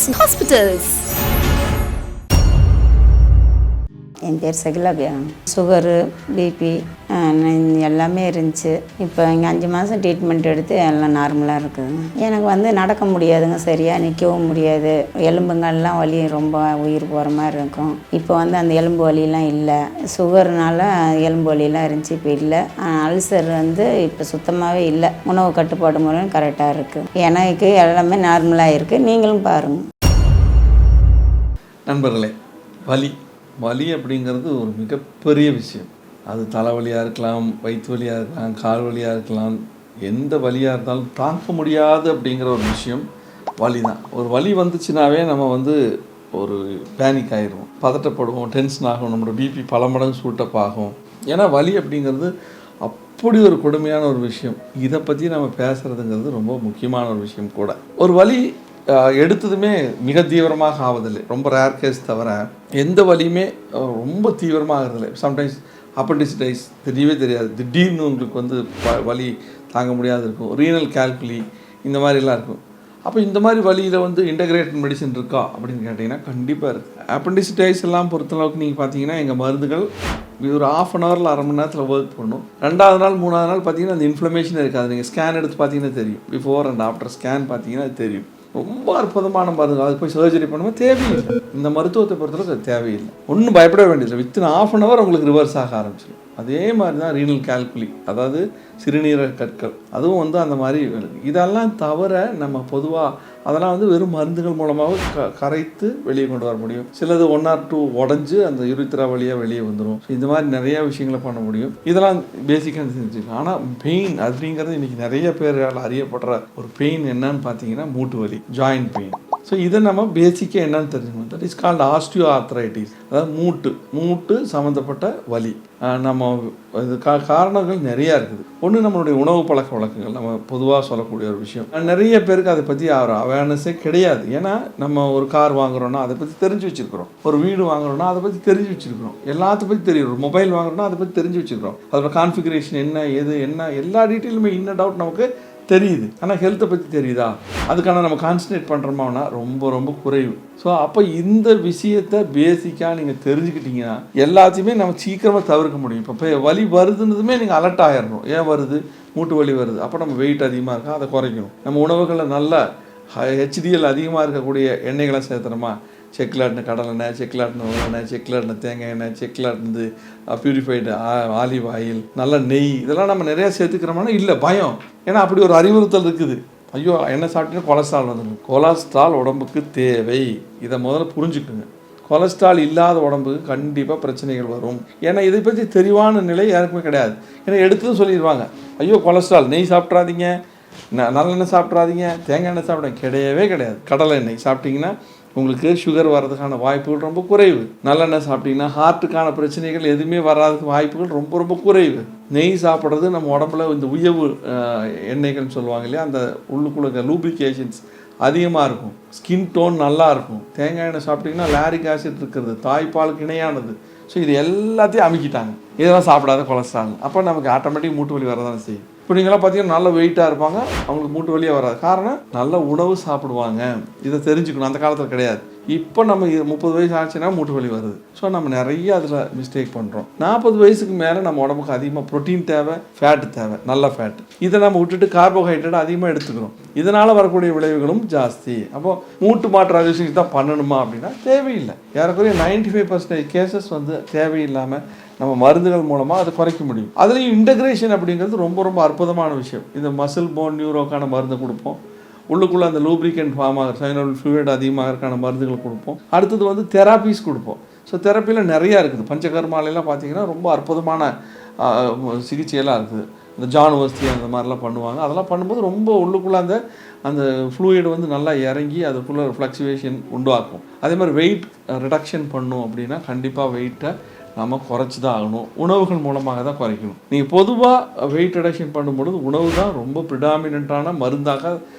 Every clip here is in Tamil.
Experts Hospitals. என் பேர் சகிலாபியா. சுகரு, பிபி எல்லாமே இருந்துச்சு. இப்போ இங்கே 5 மாதம் ட்ரீட்மெண்ட் எடுத்து எல்லாம் நார்மலாக இருக்குதுங்க. எனக்கு நடக்க முடியாதுங்க, சரியாக நிற்கவும் முடியாது. எலும்புங்கள்லாம் வலி, ரொம்ப உயிர் போகிற மாதிரி இருக்கும். இப்போ அந்த எலும்பு வலியெலாம் இல்லை. சுகர்னால எலும்பு வலியெல்லாம் இருந்துச்சு, இப்போ இல்லை. அல்சர் இப்போ சுத்தமாகவே இல்லை. உணவு கட்டுப்பாடு முறையும் கரெக்டாக இருக்குது. எனக்கு எல்லாமே நார்மலாக இருக்குது. நீங்களும் பாருங்கள். நண்பர்களே, வலி அப்படிங்கிறது ஒரு மிகப்பெரிய விஷயம். அது தலைவலியாக இருக்கலாம், வயிற்று வலியாக இருக்கலாம், கால் வலியாக இருக்கலாம். எந்த வலியாக இருந்தாலும் தாங்க முடியாது அப்படிங்கிற ஒரு விஷயம் வலி தான். ஒரு வலி வந்துச்சுனாவே நம்ம ஒரு பேனிக் ஆகிடுவோம், பதட்டப்படுவோம், டென்ஷன் ஆகும், நம்மளோட பிபி பல மடங்கு சூட்டப் ஆகும். ஏன்னா வலி அப்படிங்கிறது அப்படி ஒரு கொடுமையான ஒரு விஷயம். இதை பற்றி நம்ம பேசுகிறதுங்கிறது ரொம்ப முக்கியமான ஒரு விஷயம் கூட. ஒரு வலி எடுத்ததுமே மிக தீவிரமாக ஆவதில்லை. ரொம்ப ரேர் கேஸ் தவிர எந்த வலியுமே ரொம்ப தீவிரமாக ஆகிறதில்லை. சம்டைம்ஸ் அப்பண்டிசிடைஸ் தெரியவே தெரியாது, திடீர்னு உங்களுக்கு வலி தாங்க முடியாது இருக்கும். ரீனல் கால்குலி இந்த மாதிரிலாம் இருக்கும். அப்போ இந்த மாதிரி வலியில் இன்டகிரேட்டட் மெடிசன் இருக்கா அப்படின்னு கேட்டிங்கன்னா கண்டிப்பாக இருக்குது. அப்பண்டிசிடைஸ் எல்லாம் பொறுத்தளவுக்கு நீங்கள் பார்த்தீங்கன்னா எங்கள் மருந்துகள் ஒரு 1/2 hour அரை மணி நேரத்தில் ஒர்க் பண்ணும். 2வது நாள் 3வது நாள் பார்த்தீங்கன்னா அந்த இன்ஃப்ளமேஷன் இருக்காது. நீங்கள் ஸ்கேன் எடுத்து பார்த்தீங்கன்னா தெரியும். பிஃபோர் அண்ட் ஆஃப்டர் ஸ்கேன் பார்த்தீங்கன்னா அது தெரியும். ரொம்ப அற்புதமான மருந்து. அது போய் சர்ஜரி பண்ணும்போது தேவையில்லை. இந்த மருத்துவத்தை பொறுத்தளவுக்கு அது தேவையில்லை. ஒன்றும் பயப்பட வேண்டியதில்லை. வித்தின் 1/2 hour உங்களுக்கு ரிவர்ஸ் ஆக ஆரம்பிச்சிடும். அதே மாதிரி தான் ரீனல் கால்குலி, அதாவது சிறுநீரக கற்கள், அதுவும் அந்த மாதிரி இதெல்லாம் தவிர நம்ம பொதுவாக அதெல்லாம் வெறும் மருந்துகள் மூலமாக கரைத்து வெளியே கொண்டு வர முடியும். சிலது 1 or 2 உடஞ்சி அந்த யுரித்ரா வழியாக வெளியே வந்துடும். இந்த மாதிரி நிறையா விஷயங்களை பண்ண முடியும். இதெல்லாம் பேசிக்காக செஞ்சுக்கலாம். ஆனால் பெயின் அப்படிங்கிறது இன்றைக்கி நிறைய பேரால் அறியப்படுற ஒரு பெயின் என்னன்னு பார்த்தீங்கன்னா மூட்டு வலி, ஜாயிண்ட் பெயின். ஸோ இதை நம்ம பேசிக்காக என்னன்னு தெரிஞ்சுக்கணும். That is called osteo arthritis, அதாவது மூட்டு சம்மந்தப்பட்ட வலி. நம்ம இது காரணங்கள் நிறையா இருக்குது. ஒன்று நம்மளுடைய உணவு பழக்க வழக்கங்கள், நம்ம பொதுவாக சொல்லக்கூடிய ஒரு விஷயம். நிறைய பேருக்கு அதை பற்றி அவேர்னஸே கிடையாது. ஏன்னா நம்ம ஒரு கார் வாங்குறோன்னா அதை பற்றி தெரிஞ்சு வச்சுருக்கிறோம், ஒரு வீடு வாங்குறோன்னா அதை பற்றி தெரிஞ்சு வச்சுருக்கிறோம், எல்லாத்த பற்றி தெரியும். ஒரு மொபைல் வாங்குறோன்னா அதை பற்றி தெரிஞ்சு வச்சுருக்கிறோம். அதோட கான்ஃபிகரேஷன் என்ன எல்லா டீட்டெயிலுமே இன் அண்ட் அவுட் நமக்கு தெரியுது. ஆனால் ஹெல்த்தை பற்றி தெரியுதா? அதுக்கான நம்ம கான்சன்ட்ரேட் பண்ணுறோமானா ரொம்ப ரொம்ப குறைவு. ஸோ அப்போ இந்த விஷயத்தை பேசிக்காக நீங்கள் தெரிஞ்சுக்கிட்டீங்கன்னா எல்லாத்தையுமே நம்ம சீக்கிரமாக தவிர்க்க முடியும். இப்போ வலி வருதுன்னதுமே நீங்கள் அலர்ட் ஆகிடணும். ஏன் வருது? மூட்டு வலி வருது. அப்போ நம்ம வெயிட் அதிகமாக இருக்கா, அதை குறைக்கணும். நம்ம உணவுகளில் நல்ல HDL அதிகமாக இருக்கக்கூடிய எண்ணெய்களை சேர்த்துறோமா? செக்கிலாட்டின கடலெண்ணெய், செக்கிலாட்டின எண்ணெய், செக்கிலாட்டின தேங்காய் எண்ணெய், செக்கிலாட்டினது பியூரிஃபைடு ஆலிவ் ஆயில், நல்ல நெய், இதெல்லாம் நம்ம நிறையா சேர்த்துக்கிறோம்னா இல்லை, பயம். ஏன்னா அப்படி ஒரு அறிவுறுத்தல் இருக்குது. ஐயோ என்ன சாப்பிட்டீங்கன்னா கொலஸ்ட்ரால் வந்துடும். கொலஸ்ட்ரால் உடம்புக்கு தேவை. இதை முதல்ல புரிஞ்சுக்குங்க. கொலஸ்ட்ரால் இல்லாத உடம்புக்கு கண்டிப்பாக பிரச்சனைகள் வரும். ஏன்னா இதை பற்றி தெளிவான நிலை யாருக்குமே கிடையாது. ஏன்னா எடுத்ததும் சொல்லிடுவாங்க, ஐயோ கொலஸ்ட்ரால், நெய் சாப்பிட்றாதீங்க, நல்லெண்ணெய் சாப்பிட்றாதீங்க, தேங்காய் எண்ணெய் சாப்பிட்றாங்க. கிடையாது. கடலை எண்ணெய் சாப்பிட்டிங்கன்னா உங்களுக்கு சுகர் வர்றதுக்கான வாய்ப்புகள் ரொம்ப குறைவு. நல்லெண்ணெய் சாப்பிட்டிங்கன்னா ஹார்ட்டுக்கான பிரச்சனைகள் எதுவுமே வராதுக்கு வாய்ப்புகள் ரொம்ப ரொம்ப குறைவு. நெய் சாப்பிட்றது நம்ம உடம்புல இந்த உயவு எண்ணெய்கள்னு சொல்லுவாங்க இல்லையா, அந்த உள்ளுக்குள்ள லூப்ரிகேஷன்ஸ் அதிகமாக இருக்கும், ஸ்கின் டோன் நல்லா இருக்கும். தேங்காய் எண்ணெய் சாப்பிட்டிங்கன்னா லாரிக் ஆசிட் இருக்கிறது, தாய்ப்பாலுக்கு இணையானது. ஸோ இது எல்லாத்தையும் அமுக்கிட்டாங்க. இதெல்லாம் சாப்பிடாத கொலஸ்ட்ரால். அப்போ நமக்கு ஆட்டோமேட்டிக் மூட்டு வலி வரதானே செய்யும். இப்போ நீங்களாம் பார்த்தீங்கன்னா நல்ல வெயிட்டாக இருப்பாங்க, அவங்களுக்கு மூட்டு வலியே வராது. காரணம் நல்ல உணவு சாப்பிடுவாங்க. இதை தெரிஞ்சுக்கணும். அந்த காலத்தில் கிடையாது. இப்போ நம்ம 30 வயசு ஆச்சுன்னா மூட்டு வலி வருது. ஸோ நம்ம நிறைய அதில் மிஸ்டேக் பண்ணுறோம். 40 வயசுக்கு மேலே நம்ம உடம்புக்கு அதிகமாக ப்ரோட்டீன் தேவை, ஃபேட்டு தேவை, நல்ல ஃபேட்டு. இதை நம்ம விட்டுட்டு கார்போஹைட்ரேட் அதிகமாக எடுத்துக்கிறோம். இதனால் வரக்கூடிய விளைவுகளும் ஜாஸ்தி. அப்போ மூட்டு மாற்று அறுவை சிகிச்சை தான் பண்ணணுமா அப்படின்னா தேவையில்லை. ஏறக்குறைய 95% கேசஸ் தேவையில்லாமல் நம்ம மருந்துகள் மூலமாக அதை குறைக்க முடியும். அதுலேயும் இன்டகிரேஷன் அப்படிங்கிறது ரொம்ப ரொம்ப அற்புதமான விஷயம். இந்த மசில் போன் நியூரோக்கான மருந்து கொடுப்போம். உள்ளுக்குள்ளே அந்த லூப்ரிகன்ட் ஃபார்ம் ஆகிற சைனல் ஃப்ளூயிட் அதிகமாகறதுக்கான மருந்துகள் கொடுப்போம். அடுத்தது தெராப்பீஸ் கொடுப்போம். ஸோ தெரப்பியில் நிறையா இருக்குது. பஞ்சகர்மாலெல்லாம் பார்த்தீங்கன்னா ரொம்ப அற்புதமான சிகிச்சையெல்லாம் இருக்குது. இந்த ஜான் வஸ்தி அந்த மாதிரிலாம் பண்ணுவாங்க. அதெல்லாம் பண்ணும்போது ரொம்ப உள்ளுக்குள்ளே அந்த ஃப்ளூயிட் நல்லா இறங்கி அதுக்குள்ளே ஃப்ளக்சுவேஷன் உண்டாக்கும். அதே மாதிரி வெயிட் ரிடக்ஷன் பண்ணும் அப்படின்னா கண்டிப்பாக வெயிட்டை நம்ம குறைச்சி தான் ஆகணும். உணவுகள் மூலமாக தான் குறைக்கணும். நீங்கள் பொதுவாக வெயிட் ரிடக்ஷன் பண்ணும்பொழுது உணவு தான் ரொம்ப ப்ரிடாமினண்ட்டான மருந்தாக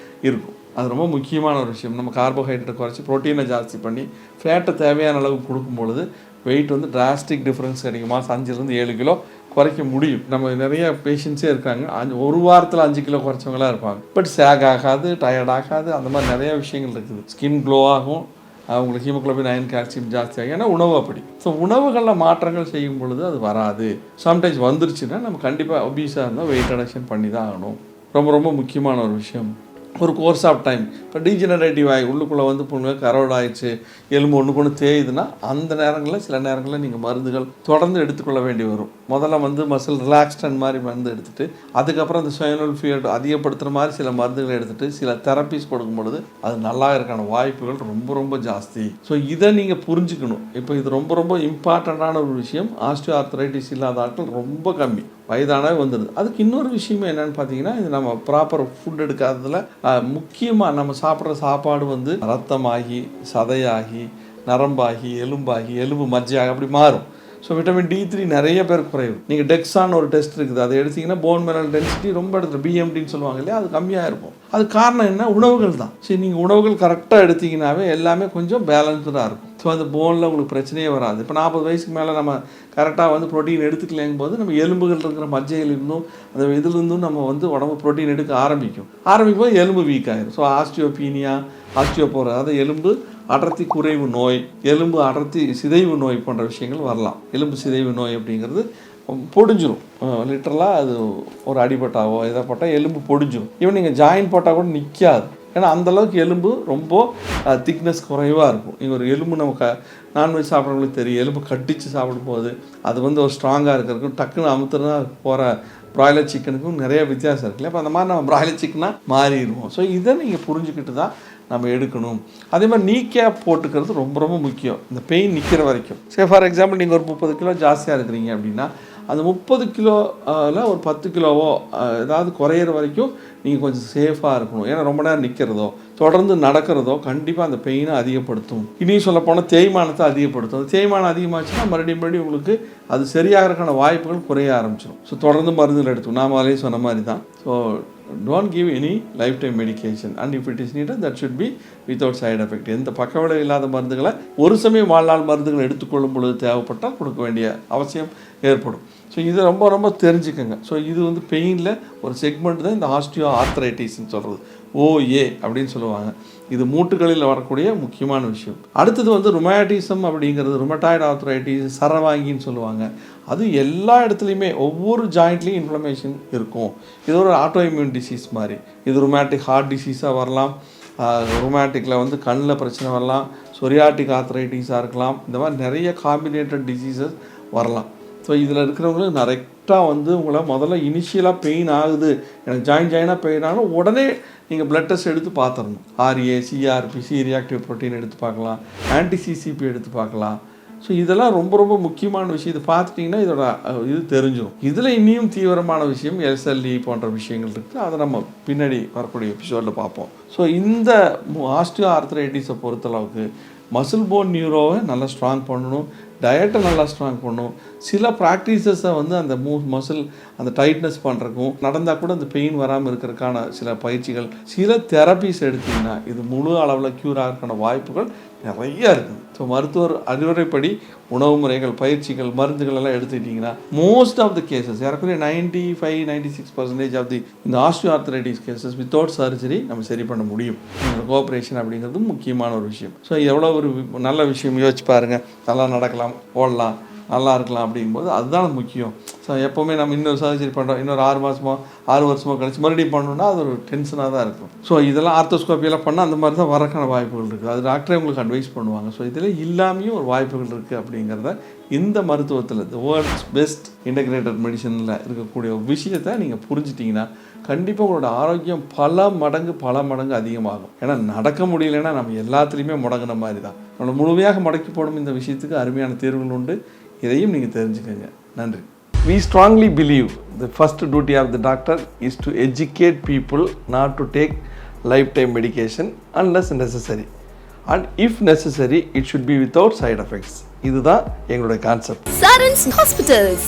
இருக்கும். அது ரொம்ப முக்கியமான ஒரு விஷயம். நம்ம கார்போஹைட்ரேட்டை குறைச்சி ப்ரோட்டீனை ஜாஸ்தி பண்ணி ஃபேட்டை தேவையான அளவுக்கு கொடுக்கும் பொழுது வெயிட் டிராஸ்டிக் டிஃப்ரென்ஸ் கிடைக்குமா. 5 to 7 கிலோ குறைக்க முடியும். நம்ம நிறைய பேஷண்ட்ஸே இருக்காங்க, ஒரு வாரத்தில் 5 கிலோ குறைச்சவங்களாம் இருப்பாங்க. பட் சேக் ஆகாது, டயர்ட் ஆகாது, அந்த மாதிரி நிறைய விஷயங்கள் இருக்குது. ஸ்கின் க்ளோ ஆகும், அவங்களுக்கு ஹீமோகுளோபின், அயன், கால்சியம் ஜாஸ்தி ஆகும். ஏன்னா உணவு அப்படி. ஸோ உணவுகளில் மாற்றங்கள் செய்யும் பொழுது அது வராது. சம்டைம்ஸ் வந்துருச்சுன்னா நம்ம கண்டிப்பாக ஒபீஸாக இருந்தால் வெயிட் ரிடக்ஷன் பண்ணி தான் ஆகணும். ரொம்ப ரொம்ப முக்கியமான ஒரு விஷயம். ஒரு கோர்ஸ் ஆஃப் டைம் இப்போ டீஜெனரேட்டிவ் ஆகி உள்ளுக்குள்ளே வந்து பொண்ணுங்க கரோடு ஆயிடுச்சு, எலும்பு ஒன்று கொண்டு தேயுதுன்னா அந்த நேரங்களில் சில நேரங்களில் நீங்கள் மருந்துகள் தொடர்ந்து எடுத்துக்கொள்ள வேண்டி வரும். முதல்ல வந்து மசில் ரிலாக்ஸ்டன் மாதிரி மருந்து எடுத்துகிட்டு அதுக்கப்புறம் இந்த ஸ்பைனல் ஃப்ளூயிட் அதிகப்படுத்துகிற மாதிரி சில மருந்துகளை எடுத்துகிட்டு சில தெரப்பீஸ் கொடுக்கும் பொழுது அது நல்லா இருக்கான வாய்ப்புகள் ரொம்ப ரொம்ப ஜாஸ்தி. ஸோ இதை நீங்கள் புரிஞ்சுக்கணும். இப்போ இது ரொம்ப ரொம்ப இம்பார்ட்டண்ட்டான ஒரு விஷயம். ஆஸ்டியோ ஆர்த்ரைட்டிஸ் இல்லாத ஆட்கள் ரொம்ப கம்மி, வயதானவே வந்துடுது. அதுக்கு இன்னொரு விஷயம் என்னென்னு பார்த்தீங்கன்னா, இது நம்ம ப்ராப்பர் ஃபுட் எடுக்காததில் முக்கியமாக நம்ம சாப்பிட்ற சாப்பாடு வந்து ரத்தமாகி, சதையாகி, நரம்பாகி, எலும்பு மஜ்ஜையாகி அப்படி மாறும். ஸோ விட்டமின் D3 நிறைய பேர் குறைவு. நீங்கள் டெக்ஸான் ஒரு டெஸ்ட் இருக்குது, அதை எடுத்திங்கன்னா போன் மினரல் டென்சிட்டி ரொம்ப எடுத்துகிட்டு BMDன்னு சொல்லுவாங்க இல்லையா, அது கம்மியாக இருக்கும். அது காரணம் என்ன? உணவுகள் தான். சரி, நீங்கள் உணவுகள் கரெக்டாக எடுத்திங்கனாவே எல்லாமே கொஞ்சம் பேலன்ஸ்டாக இருக்கும். ஸோ அந்த போனில் உங்களுக்கு பிரச்சனையே வராது. இப்போ 40 வயசுக்கு மேலே நம்ம கரெக்டாக வந்து ப்ரோட்டீன் எடுத்துக்கலைங்கும் போது நம்ம எலும்புகள் இருக்கிற மஜ்ஜையிலிருந்தும் அந்த இதிலிருந்தும் நம்ம வந்து உடம்பு ப்ரோட்டீன் எடுக்க ஆரம்பிக்கும் போது எலும்பு வீக் ஆகிடும். ஸோ ஆஸ்டியோபீனியா, ஆஸ்டியோபோரோசிஸ், அதாவது எலும்பு அடர்த்தி குறைவு நோய், எலும்பு அடர்த்தி சிதைவு நோய் போன்ற விஷயங்கள் வரலாம். எலும்பு சிதைவு நோய் அப்படிங்கிறது பொடிஞ்சிரும். லிட்டரலாக அது ஒரு அடிபட்டாவோ இதை போட்டால் எலும்பு பொடிஞ்சிரும். ஈவன் நீங்கள் ஜாயின் போட்டால் கூட நிற்காது. ஏன்னா அந்தளவுக்கு எலும்பு ரொம்ப திக்னஸ் குறைவாக இருக்கும். நீங்கள் ஒரு எலும்பு நமக்கு நான்வெஜ் சாப்பிட்றவங்களுக்கு தெரியும், எலும்பு கட்டிச்சு சாப்பிடும்போது அது வந்து ஒரு ஸ்ட்ராங்காக இருக்கிறதுக்கும் டக்குன்னு அமுத்துனா போகிற ப்ராய்லர் சிக்கனுக்கும் நிறைய வித்தியாசம் இருக்குல்ல. அப்போ அந்த மாதிரி நம்ம ப்ராய்லர் சிக்கனாக மாறிடுவோம். ஸோ இதை நீங்கள் புரிஞ்சுக்கிட்டு தான் நம்ம எடுக்கணும். அதே மாதிரி நீ கேப் போட்டுக்கிறது ரொம்ப ரொம்ப முக்கியம், இந்த பெயின் நிற்கிற வரைக்கும். சரி, ஃபார் எக்ஸாம்பிள் நீங்கள் ஒரு 30 கிலோ ஜாஸ்தியாக இருக்கிறீங்க அப்படின்னா அந்த 30 கிலோவில் ஒரு 10 கிலோவோ ஏதாவது குறையிற வரைக்கும் நீங்கள் கொஞ்சம் சேஃபாக இருக்கணும். ஏன்னா ரொம்ப நேரம் நிற்கிறதோ தொடர்ந்து நடக்கிறதோ கண்டிப்பாக அந்த பெயினை அதிகப்படுத்தும். இனியும் சொல்ல போனால் தேய்மானத்தை அதிகப்படுத்தும். தேய்மானம் அதிகமாச்சுன்னா மறுபடியும் உங்களுக்கு அது சரியாகிறதுக்கான வாய்ப்புகள் குறைய ஆரம்பிச்சிடும். ஸோ தொடர்ந்து மருந்துகள் எடுத்துக்கும். நான் முதலே சொன்ன மாதிரி தான். So don't give any lifetime medication, and if it is needed that should be without side effect. எந்த பக்கவிளைவு இல்லாத மருந்துகளை ஒரு சமயம் வாழ்நாள் மருந்துகள் எடுத்துக்கொள்ளும் பொழுது தேவைப்பட்டால் கொடுக்க வேண்டிய அவசியம் ஏற்படும். ஸோ இது ரொம்ப ரொம்ப தெரிஞ்சுக்கோங்க. ஸோ இது வந்து பெயினில் ஒரு செக்மெண்ட் தான் இந்த ஆஸ்டியோ ஆர்த்ரைட்டிஸ்ன்னு சொல்கிறது, OA அப்படின்னு சொல்லுவாங்க. இது மூட்டுகளில் வரக்கூடிய முக்கியமான விஷயம். அடுத்தது வந்து ருமேட்டிசம் அப்படிங்கிறது, ருமட்டாய்டு ஆர்த்ரைட்டிஸ், சரவாங்கின்னு சொல்லுவாங்க. அது எல்லா இடத்துலையுமே ஒவ்வொரு ஜாயிண்ட்லேயும் இன்ஃப்ளமேஷன் இருக்கும். இது ஒரு ஆட்டோ இம்யூன் டிசீஸ் மாதிரி. இது ருமேட்டிக் ஹார்ட் டிசீஸாக வரலாம், ருமேட்டிக்கில் வந்து கண்ணில் பிரச்சனை வரலாம், சொரியாட்டிக் ஆர்த்ரைட்டிஸாக இருக்கலாம். இந்த மாதிரி நிறைய காம்பினேட்டட் டிசீஸஸ் வரலாம். ஸோ இதில் இருக்கிறவங்களுக்கு கரெக்டாக வந்து உங்களை முதல்ல இனிஷியலாக பெயின் ஆகுது, எனக்கு ஜாயினாக பெயின் ஆகணும், உடனே நீங்கள் பிளட் டெஸ்ட் எடுத்து பார்த்துடணும். RA, CRP, ரியாக்டிவ் ப்ரோட்டீன் எடுத்து பார்க்கலாம், ANTI-CCP எடுத்து பார்க்கலாம். ஸோ இதெல்லாம் ரொம்ப ரொம்ப முக்கியமான விஷயம். இது பார்த்துட்டிங்கன்னா இதோட இது தெரிஞ்சிடும். இதில் இன்னும் தீவிரமான விஷயம் SLE போன்ற விஷயங்கள் இருக்குது. அதை நம்ம பின்னாடி வரக்கூடிய எபிசோடில் பார்ப்போம். ஸோ இந்த ஆஸ்டியோ ஆர்த்ரைட்டிஸை பொறுத்தளவுக்கு மசில் போன் நியூரோவை நல்லா ஸ்ட்ராங் பண்ணணும், டயட்டை நல்லா ஸ்ட்ராங் பண்ணணும். சில ப்ராக்டிசஸை வந்து அந்த மசில் அந்த டைட்னஸ் பண்ணுறக்கும், நடந்தால் கூட அந்த பெயின் வராமல் இருக்கிறதுக்கான சில பயிற்சிகள், சில தெரப்பீஸ் எடுத்திங்கன்னா இது முழு அளவில் க்யூர் ஆகிறதுக்கான வாய்ப்புகள் நிறையா இருக்குது. ஸோ மருத்துவர் அறிவுரைப்படி உணவு முறைகள், பயிற்சிகள், மருந்துகள் எல்லாம் எடுத்துக்கிட்டிங்கன்னா மோஸ்ட் ஆஃப் த கேசஸ், ஏறக்குறைய 95-96% ஆஃப் தி இந்த osteo arthritis cases without surgery நம்ம சரி பண்ண முடியும். கோஆப்ரேஷன் அப்படிங்கிறது முக்கியமான ஒரு விஷயம். ஸோ எவ்வளோ ஒரு நல்ல விஷயம் யோசிச்சு பாருங்கள். நல்லா நடக்கலாம், ஓடலாம், நல்லா இருக்கலாம் அப்படிங்கும்போது அதுதான் முக்கியம். ஸோ எப்போவுமே நம்ம இன்னொரு சர்ஜரி பண்ணுறோம், இன்னொரு 6 மாதமோ 6 வருஷமோ கழிச்சு மறுபடியும் பண்ணணும்னா அது ஒரு டென்ஷனாக தான் இருக்கும். ஸோ இதெல்லாம் ஆர்த்தோஸ்கோப்பியெல்லாம் பண்ணால் அந்த மாதிரி தான் வரக்கான வாய்ப்புகள் இருக்குது. அது டாக்டரே உங்களுக்கு அட்வைஸ் பண்ணுவாங்க. ஸோ இதில் இல்லாமையும் ஒரு வாய்ப்புகள் இருக்குது அப்படிங்கிறத இந்த மருத்துவத்தில் தி வேர்ல்ட்ஸ் பெஸ்ட் இன்டகிரேட்டட் மெடிசனில் இருக்கக்கூடிய ஒரு விஷயத்தை நீங்கள் புரிஞ்சிட்டிங்கன்னா கண்டிப்பாக உங்களோட ஆரோக்கியம் பல மடங்கு அதிகமாகும். ஏன்னா நடக்க முடியலைன்னா நம்ம எல்லாத்துலேயுமே முடங்கின மாதிரி தான். நம்மளை முழுமையாக முடக்கி போடும் இந்த விஷயத்துக்கு அருமையான தீர்வுகள் உண்டு. இதையும் நீங்கள் தெரிஞ்சுக்கங்க. நன்றி. We strongly believe the first duty of the doctor is to educate people not to take lifetime medication unless necessary, and if necessary it should be without side effects. இதுதான் எங்களுடைய கான்செப்ட். Saran's Hospitals.